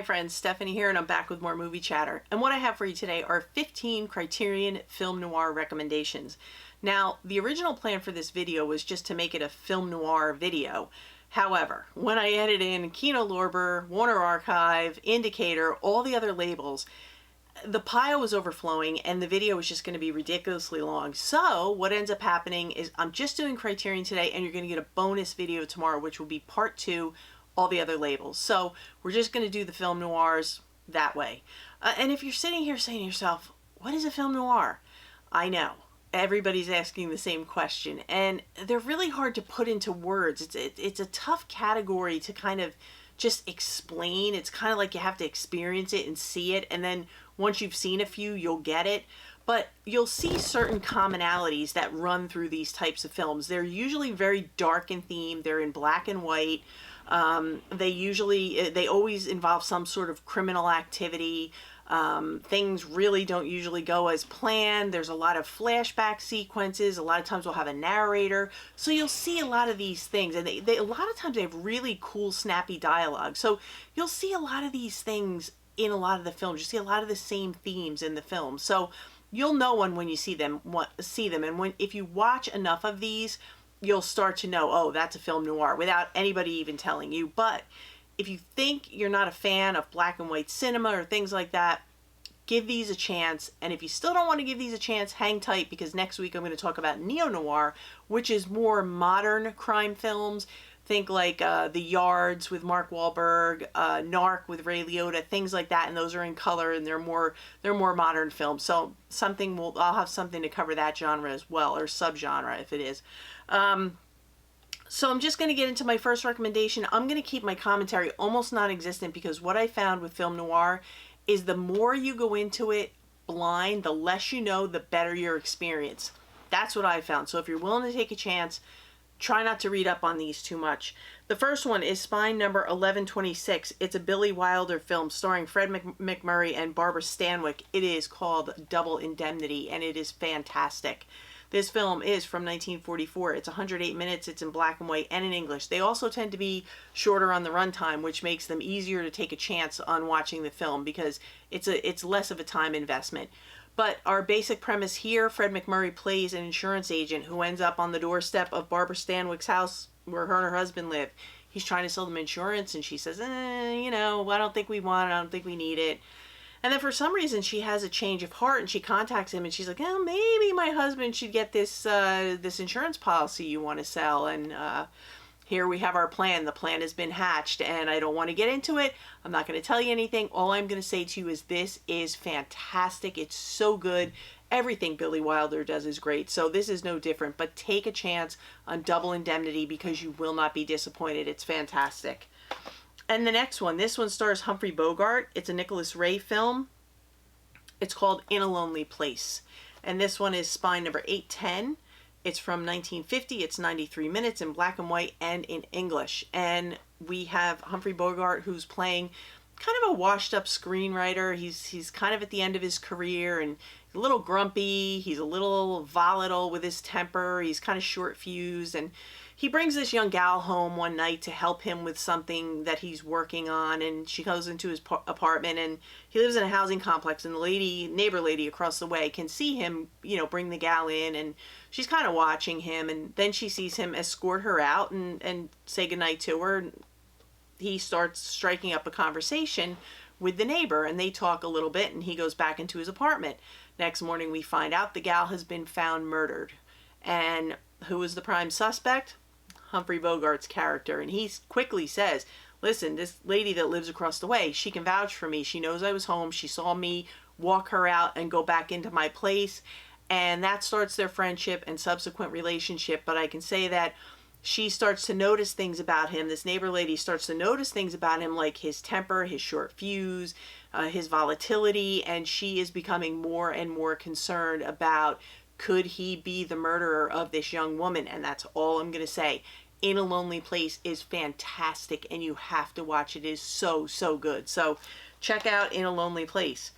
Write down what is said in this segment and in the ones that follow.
Hi friends, Stephanie here, and I'm back with more movie chatter. And what I have for you today are 15 Criterion film noir recommendations. Now, the original plan for this video was just to make it a film noir video. However, when I added in Kino Lorber, Warner Archive, Indicator, all the other labels, the pile was overflowing and the video was just going to be ridiculously long. So what ends up happening is I'm just doing Criterion today, and you're going to get a bonus video tomorrow, which will be part 2, all the other labels. So we're just going to do the film noirs that way. And if you're sitting here saying to yourself, what is a film noir? I know. Everybody's asking the same question, and they're really hard to put into words. It's a tough category to kind of just explain. It's kind of like you have to experience it and see it, and then once you've seen a few, you'll get it. But you'll see certain commonalities that run through these types of films. They're usually very dark in theme. They're in black and white. They always involve some sort of criminal activity. Things really don't usually go as planned. There's a lot of flashback sequences. A lot of times we'll have a narrator. So you'll see a lot of these things, and they a lot of times they have really cool, snappy dialogue. So you'll see a lot of these things in a lot of the films. You see a lot of the same themes in the film. So you'll know when you see them, and if you watch enough of these, you'll start to know, oh, that's a film noir, without anybody even telling you. But if you think you're not a fan of black and white cinema or things like that, give these a chance. And if you still don't want to give these a chance, hang tight, because next week I'm going to talk about neo-noir, which is more modern crime films. Think like The Yards with Mark Wahlberg, Narc with Ray Liotta, things like that, and those are in color, and they're more modern films. So I'll have something to cover that genre as well, or subgenre if it is. So I'm just going to get into my first recommendation. I'm going to keep my commentary almost non-existent, because what I found with film noir is the more you go into it blind, the less you know, the better your experience. That's what I found. So if you're willing to take a chance, try not to read up on these too much. The first one is Spine number 1126. It's a Billy Wilder film starring Fred McMurray and Barbara Stanwyck. It is called Double Indemnity, and it is fantastic. This film is from 1944. It's 108 minutes. It's in black and white and in English. They also tend to be shorter on the runtime, which makes them easier to take a chance on watching the film, because it's less of a time investment. But our basic premise here, Fred McMurray plays an insurance agent who ends up on the doorstep of Barbara Stanwyck's house where her and her husband live. He's trying to sell them insurance, and she says, I don't think we want it. I don't think we need it. And then for some reason she has a change of heart, and she contacts him, and she's like, maybe my husband should get this insurance policy you want to sell. And here we have our plan. The plan has been hatched, and I don't want to get into it. I'm not going to tell you anything. All I'm going to say to you is this is fantastic. It's so good. Everything Billy Wilder does is great. So this is no different. But take a chance on Double Indemnity, because you will not be disappointed. It's fantastic. And the next one, this one stars Humphrey Bogart. It's a Nicholas Ray film. It's called In a Lonely Place. And this one is Spine number 810. It's from 1950. It's 93 minutes in black and white and in English. And we have Humphrey Bogart, who's playing kind of a washed up screenwriter. He's kind of at the end of his career, and he's a little grumpy. He's a little volatile with his temper. He's kind of short fused, and he brings this young gal home one night to help him with something that he's working on, and she goes into his apartment, and he lives in a housing complex, and the neighbor lady across the way can see him, bring the gal in, and she's kind of watching him, and then she sees him escort her out and say goodnight to her. And he starts striking up a conversation with the neighbor, and they talk a little bit, and he goes back into his apartment. Next morning we find out the gal has been found murdered. And who is the prime suspect? Humphrey Bogart's character. And he quickly says, listen, this lady that lives across the way, she can vouch for me. She knows I was home. She saw me walk her out and go back into my place. And that starts their friendship and subsequent relationship. But I can say that she starts to notice things about him. This neighbor lady starts to notice things about him, like his temper, his short fuse, his volatility. And she is becoming more and more concerned about, could he be the murderer of this young woman? And that's all I'm going to say. In a Lonely Place is fantastic, and you have to watch it. It is so, so good. So check out In a Lonely Place.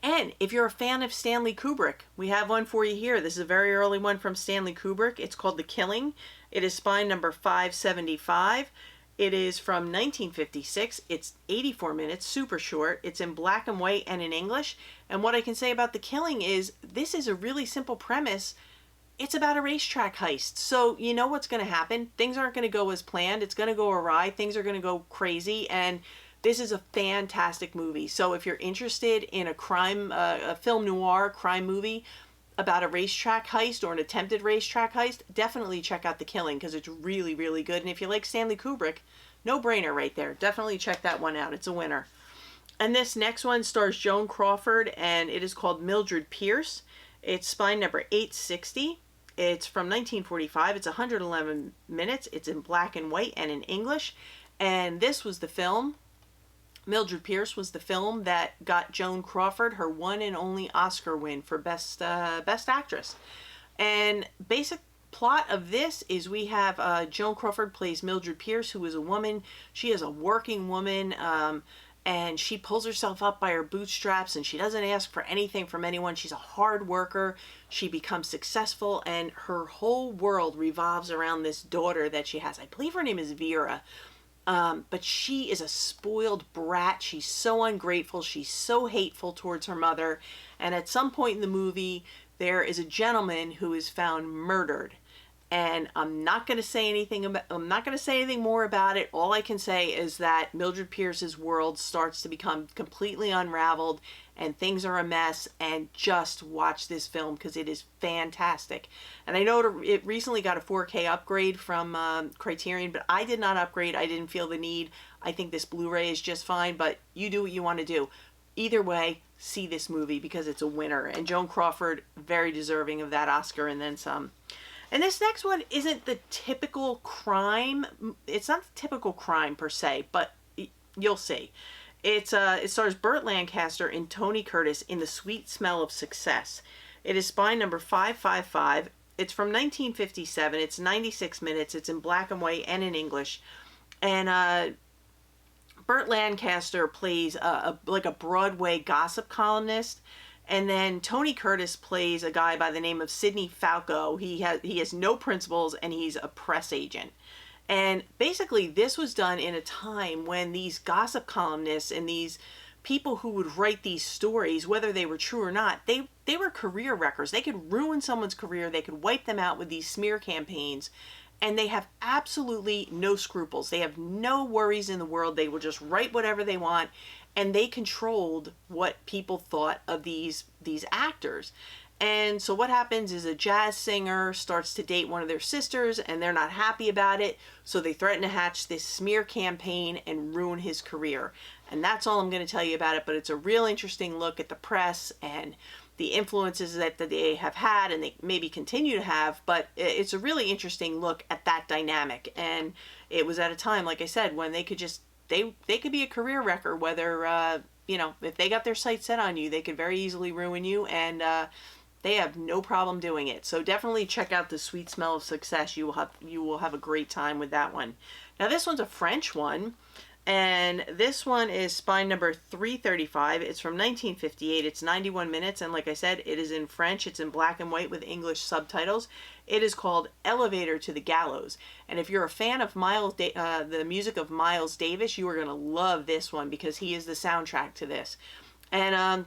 And if you're a fan of Stanley Kubrick, we have one for you here. This is a very early one from Stanley Kubrick. It's called The Killing. It is Spine number 575. It is from 1956. It's 84 minutes, super short. It's in black and white and in English. And what I can say about The Killing is this is a really simple premise. It's about a racetrack heist. So you know what's going to happen. Things aren't going to go as planned. It's going to go awry. Things are going to go crazy. And this is a fantastic movie. So if you're interested in a crime, a film noir crime movie about a racetrack heist or an attempted racetrack heist, definitely check out The Killing because it's really, really good. And if you like Stanley Kubrick, no brainer right there. Definitely check that one out. It's a winner. And this next one stars Joan Crawford, and it is called Mildred Pierce. It's spine number 860. It's from 1945. It's 111 minutes. It's in black and white and in English. And this was the film. Mildred Pierce was the film that got Joan Crawford her one and only Oscar win for Best Actress. And basic plot of this is we have Joan Crawford plays Mildred Pierce, who is a woman. She is a working woman, and she pulls herself up by her bootstraps, and she doesn't ask for anything from anyone. She's a hard worker. She becomes successful, and her whole world revolves around this daughter that she has. I believe her name is Vera. But she is a spoiled brat. She's so ungrateful. She's so hateful towards her mother. And at some point in the movie, there is a gentleman who is found murdered. And I'm not going to say anything more about it. All I can say is that Mildred Pierce's world starts to become completely unraveled and things are a mess, and just watch this film because it is fantastic. And I know it recently got a 4K upgrade from Criterion, but I did not upgrade. I didn't feel the need. I think this Blu-ray is just fine, but you do what you want to do. Either way, see this movie because it's a winner. And Joan Crawford, very deserving of that Oscar and then some. And this next one isn't the typical crime. It's not the typical crime per se, but you'll see. It stars Burt Lancaster and Tony Curtis in The Sweet Smell of Success. It is spine number 555. It's from 1957. It's 96 minutes. It's in black and white and in English. And Burt Lancaster plays like a Broadway gossip columnist. And then Tony Curtis plays a guy by the name of Sidney Falco. He has no principles, and he's a press agent. And basically this was done in a time when these gossip columnists and these people who would write these stories, whether they were true or not, they were career wreckers. They could ruin someone's career. They could wipe them out with these smear campaigns. And they have absolutely no scruples. They have no worries in the world. They will just write whatever they want. And they controlled what people thought of these actors. And so what happens is a jazz singer starts to date one of their sisters, and they're not happy about it. So they threaten to hatch this smear campaign and ruin his career. And that's all I'm going to tell you about it. But it's a real interesting look at the press and the influences that they have had and they maybe continue to have. But it's a really interesting look at that dynamic. And it was at a time, like I said, when they could just, they could be a career wrecker, whether, if they got their sights set on you, they could very easily ruin you. And, they have no problem doing it. So definitely check out The Sweet Smell of Success. You will have a great time with that one. Now this one's a French one, and this one is spine number 335. It's from 1958. It's 91 minutes, and like I said, it is in French. It's in black and white with English subtitles. It is called Elevator to the Gallows. And if you're a fan of the music of Miles Davis, you are going to love this one because he is the soundtrack to this. And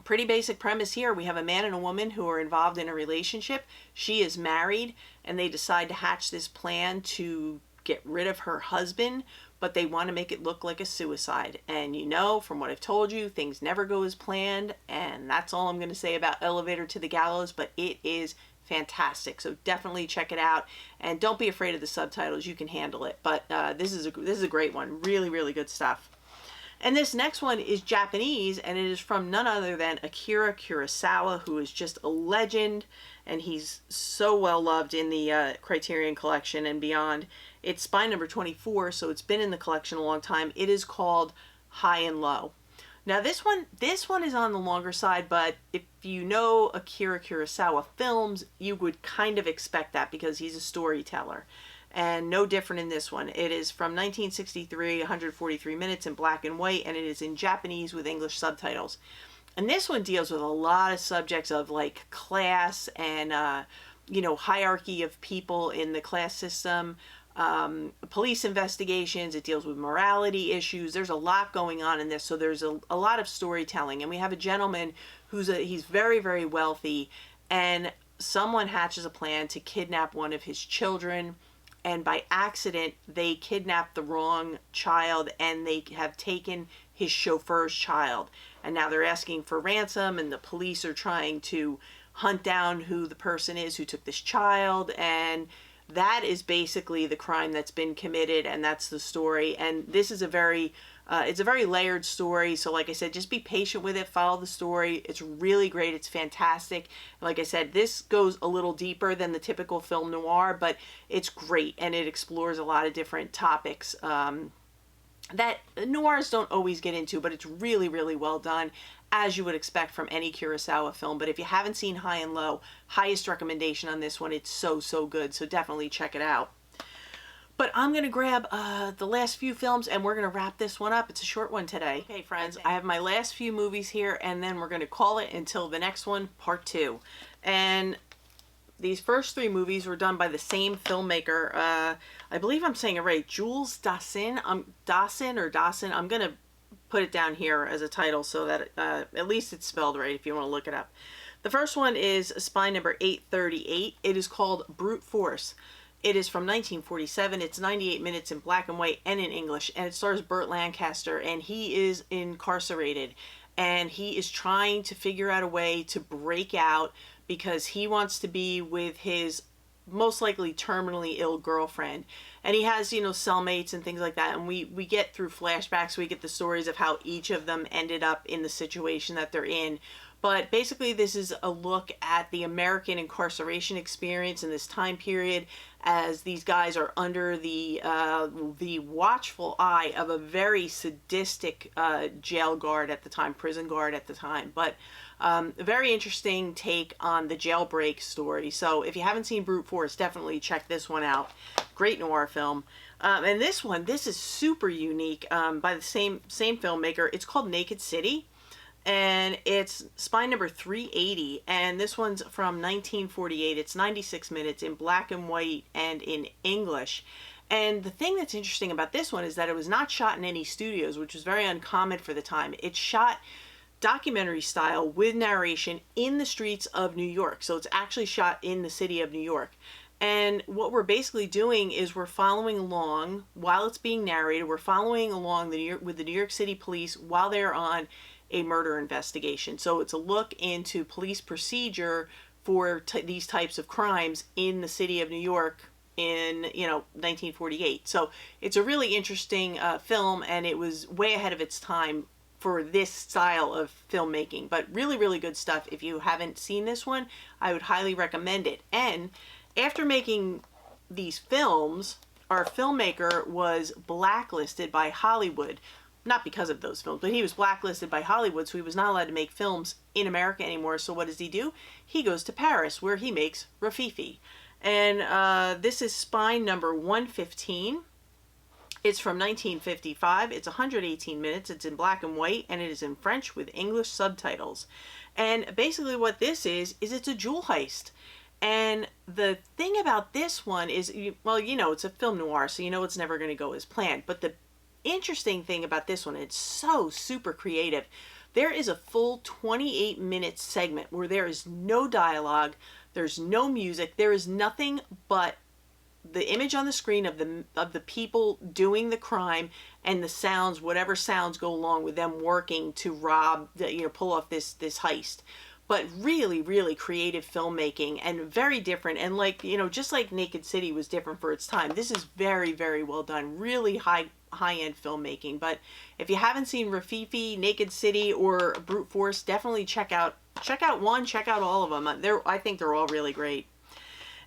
pretty basic premise here. We have a man and a woman who are involved in a relationship. She is married, and they decide to hatch this plan to get rid of her husband, but they want to make it look like a suicide. And from what I've told you, things never go as planned, and that's all I'm going to say about Elevator to the Gallows, but it is fantastic. So definitely check it out, and don't be afraid of the subtitles. You can handle it. But this is a great one. Really, really good stuff. And this next one is Japanese, and it is from none other than Akira Kurosawa, who is just a legend, and he's so well loved in the Criterion collection and beyond. It's spine number 24, so it's been in the collection a long time. It is called High and Low. Now this one is on the longer side, but if you know Akira Kurosawa films, you would kind of expect that because he's a storyteller. And no different in this one. It is from 1963, 143 minutes in black and white, and it is in Japanese with English subtitles. And this one deals with a lot of subjects of like class and, hierarchy of people in the class system. police investigations. It deals with morality issues. There's a lot going on in this, so there's a lot of storytelling. And we have a gentleman he's very, very wealthy, and someone hatches a plan to kidnap one of his children, and by accident they kidnap the wrong child, and they have taken his chauffeur's child, and now they're asking for ransom, and the police are trying to hunt down who the person is who took this child. And that is basically the crime that's been committed, and that's the story. And this is it's a very layered story. So like I said, just be patient with it, follow the story. It's really great. It's fantastic. Like I said, this goes a little deeper than the typical film noir, but it's great, and it explores a lot of different topics that noirs don't always get into, but it's really, really well done, as you would expect from any Kurosawa film. But if you haven't seen High and Low, highest recommendation on this one. It's so, so good. So definitely check it out. But I'm going to grab the last few films, and we're going to wrap this one up. It's a short one today. Okay, friends, I have my last few movies here, and then we're going to call it until the next one, part 2. And these first 3 movies were done by the same filmmaker. I believe I'm saying it right. Jules Dassin. Dawson. I'm going to put it down here as a title so that at least it's spelled right if you want to look it up. The first one is Spine number 838. It is called Brute Force. It is from 1947. It's 98 minutes in black and white and in English. And it stars Burt Lancaster, and he is incarcerated. And he is trying to figure out a way to break out because he wants to be with his most likely terminally ill girlfriend. And he has, cellmates and things like that. And we get through flashbacks, we get the stories of how each of them ended up in the situation that they're in. But basically, this is a look at the American incarceration experience in this time period, as these guys are under the watchful eye of a very sadistic jail guard at the time, prison guard at the time. But a very interesting take on the jailbreak story. So if you haven't seen Brute Force, definitely check this one out. Great noir film. And this is super unique, by the same filmmaker. It's called Naked City. And it's Spine number 380, and this one's from 1948. It's 96 minutes in black and white and in English. And the thing that's interesting about this one is that it was not shot in any studios, which was very uncommon for the time. It's shot documentary style with narration in the streets of New York. So it's actually shot in the city of New York. And what we're basically doing is we're following along while it's being narrated. We're following along with the New York City police while they're on a murder investigation. So it's a look into police procedure for these types of crimes in the city of New York in 1948. So it's a really interesting film, and it was way ahead of its time for this style of filmmaking. But really, really good stuff. If you haven't seen this one, I would highly recommend it. And after making these films, our filmmaker was blacklisted by Hollywood. Not because of those films, but he was blacklisted by Hollywood, so he was not allowed to make films in America anymore. So what does he do? He goes to Paris, where he makes Rifi. And this is Spine number 115. It's from 1955. It's 118 minutes. It's in black and white, and it is in French with English subtitles. And basically what this is it's a jewel heist. And the thing about this one is, it's a film noir, so it's never going to go as planned. But the interesting thing about this one, it's so super creative. There is a full 28-minute segment where there is no dialogue, there's no music, there is nothing but the image on the screen of the people doing the crime and the sounds, whatever sounds go along with them working to rob, pull off this heist. But really, really creative filmmaking, and very different. And just like Naked City was different for its time, this is very, very well done. Really high-end filmmaking. But if you haven't seen Rifi, Naked City, or Brute Force, definitely check out one, check out all of them. I think they're all really great.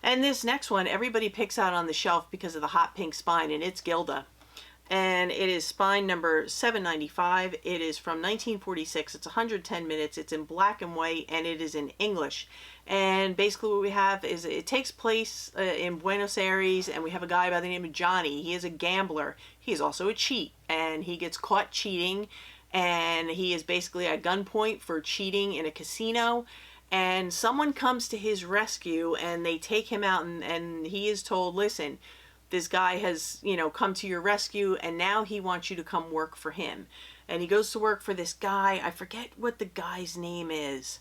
And this next one, everybody picks out on the shelf because of the hot pink spine, and it's Gilda. And it is Spine number 795. It is from 1946. It's 110 minutes. It's in black and white, and it is in English. And basically what we have is it takes place in Buenos Aires, and we have a guy by the name of Johnny. He is a gambler. He is also a cheat, and he gets caught cheating, and he is basically at gunpoint for cheating in a casino. And someone comes to his rescue, and they take him out, and he is told, listen, this guy has, you know, come to your rescue, and now he wants you to come work for him. And he goes to work for this guy. I forget what the guy's name is.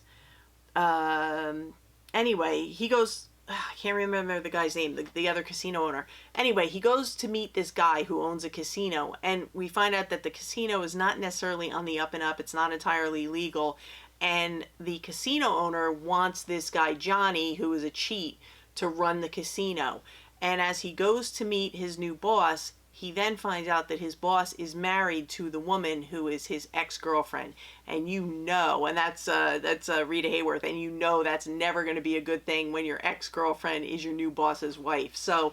Anyway, he goes, I can't remember the guy's name, the other casino owner. Anyway, he goes to meet this guy who owns a casino, and we find out that the casino is not necessarily on the up and up. It's not entirely legal, and the casino owner wants this guy Johnny, who is a cheat, to run the casino. And as he goes to meet his new boss, he then finds out that his boss is married to the woman who is his ex-girlfriend. And you know, and that's Rita Hayworth, and you know that's never going to be a good thing when your ex-girlfriend is your new boss's wife. So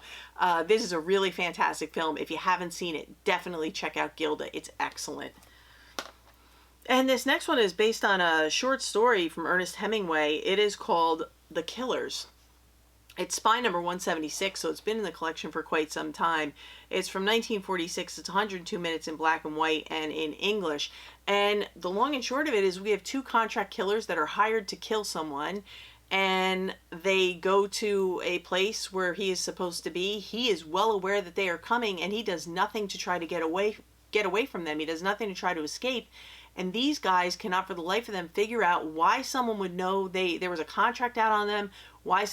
this is a really fantastic film. If you haven't seen it, definitely check out Gilda. It's excellent. And this next one is based on a short story from Ernest Hemingway. It is called The Killers. It's spy number 176, so it's been in the collection for quite some time. It's from 1946. It's 102 minutes in black and white and in English. And the long and short of it is we have two contract killers that are hired to kill someone, and they go to a place where he is supposed to be. He is well aware that they are coming, and he does nothing to try to get away from them. He does nothing to try to escape. And these guys cannot for the life of them figure out why someone would know there was a contract out on them, why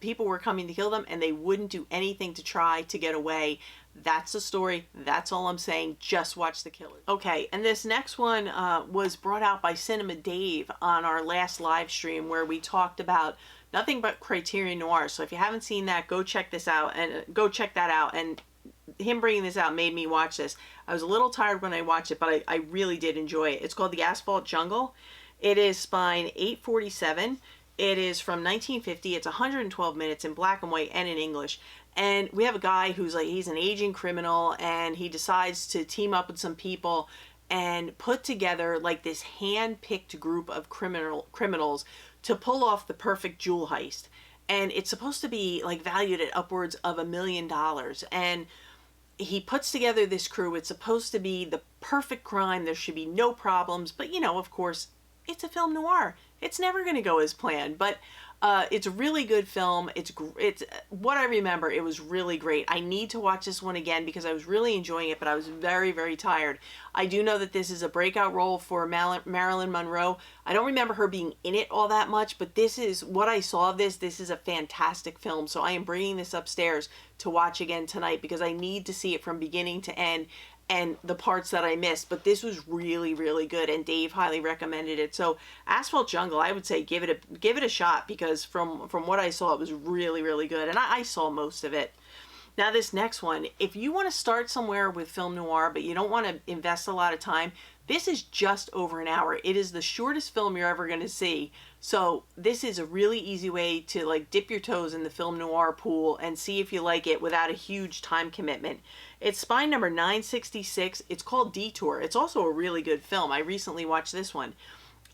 people were coming to kill them, and they wouldn't do anything to try to get away. That's the story. That's all I'm saying. Just watch The Killers. Okay, and this next one was brought out by Cinema Dave on our last live stream, where we talked about nothing but Criterion Noir. So if you haven't seen that, go check this out and go check that out. And him bringing this out made me watch this. I was a little tired when I watched it, but I really did enjoy it. It's called The Asphalt Jungle. It is spine 847. It is from 1950. It's 112 minutes in black and white and in English. And we have a guy who's like, he's an aging criminal, and he decides to team up with some people and put together like this hand-picked group of criminals to pull off the perfect jewel heist. And it's supposed to be like valued at upwards of $1 million. And he puts together this crew. It's supposed to be the perfect crime. There should be no problems. But, you know, of course, it's a film noir. It's never going to go as planned. But it's a really good film. It's what I remember. It was really great. I need to watch this one again because I was really enjoying it, but I was very, very tired. I do know that this is a breakout role for Marilyn Monroe. I don't remember her being in it all that much, but this is what I saw of this. This is a fantastic film. So I am bringing this upstairs to watch again tonight because I need to see it from beginning to end and the parts that I missed. But this was really, really good, and Dave highly recommended it. So Asphalt Jungle, I would say give it a shot, because from what I saw, it was really, really good, and I saw most of it. Now this next one, if you want to start somewhere with film noir but you don't want to invest a lot of time, this is just over an hour. It is the shortest film you're ever going to see. So this is a really easy way to like dip your toes in the film noir pool and see if you like it without a huge time commitment. It's spine number 966. It's called Detour. It's also a really good film. I recently watched this one.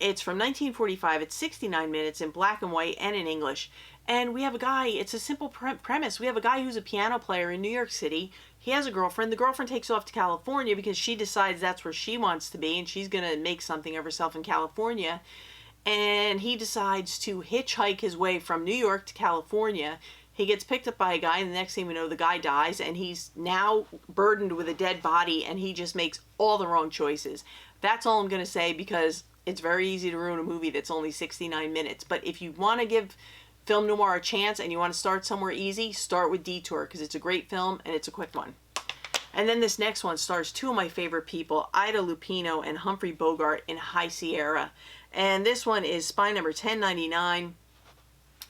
It's from 1945. It's 69 minutes in black and white and in English. And we have a guy, it's a simple premise. We have a guy who's a piano player in New York City. He has a girlfriend. The girlfriend takes off to California because she decides that's where she wants to be, and she's going to make something of herself in California. And he decides to hitchhike his way from New York to California. He gets picked up by a guy, and the next thing we know, the guy dies, and he's now burdened with a dead body, and he just makes all the wrong choices. That's all I'm going to say, because it's very easy to ruin a movie that's only 69 minutes. But if you want to give film noir a chance and you want to start somewhere easy, start with Detour, because it's a great film and it's a quick one. And then this next one stars two of my favorite people, Ida Lupino and Humphrey Bogart, in High Sierra. And this one is spine number 1099.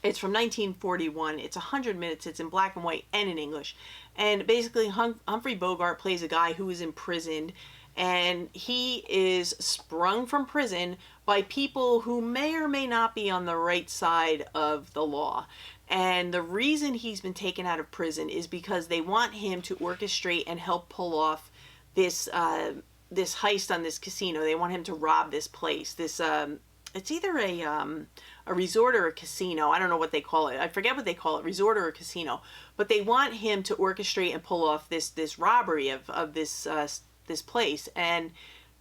It's from 1941. It's 100 minutes. It's in black and white and in English. And basically Humphrey Bogart plays a guy who is imprisoned, and he is sprung from prison by people who may or may not be on the right side of the law. And the reason he's been taken out of prison is because they want him to orchestrate and help pull off this this heist on this casino. They want him to rob this place. This it's either a resort or a casino. I don't know what they call it. I forget what they call it, resort or a casino. But they want him to orchestrate and pull off this robbery of this place. And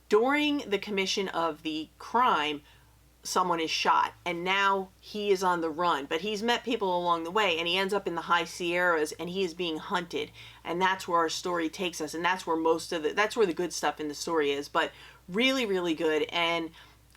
during the commission of the crime, someone is shot, and now he is on the run, but he's met people along the way, and he ends up in the high Sierras, and he is being hunted, and that's where our story takes us, and that's where that's where the good stuff in the story is. But really, really good. And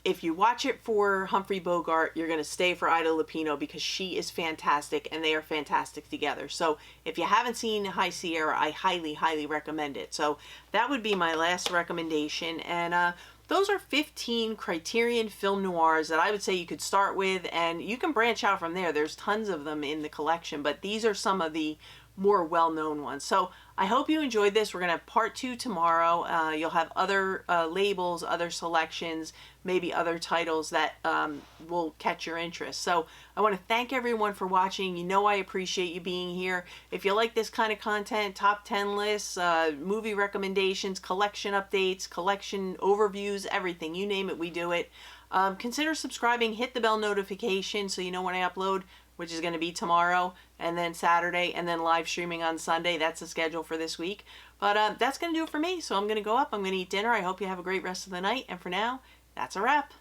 if you watch it for Humphrey Bogart, you're going to stay for Ida Lupino, because she is fantastic, and they are fantastic together. So if you haven't seen High Sierra, I highly, highly recommend it. So that would be my last recommendation. And those are 15 Criterion film noirs that I would say you could start with, and you can branch out from there. There's tons of them in the collection, but these are some of the more well-known ones. So I hope you enjoyed this. We're going to have part 2 tomorrow. You'll have other labels, other selections, maybe other titles that will catch your interest. So I want to thank everyone for watching. You know I appreciate you being here. If you like this kind of content, top 10 lists, movie recommendations, collection updates, collection overviews, everything, you name it, we do it. Consider subscribing, hit the bell notification so you know when I upload, which is going to be tomorrow, and then Saturday, and then live streaming on Sunday. That's the schedule for this week. But that's going to do it for me. So I'm going to go up. I'm going to eat dinner. I hope you have a great rest of the night. And for now, that's a wrap.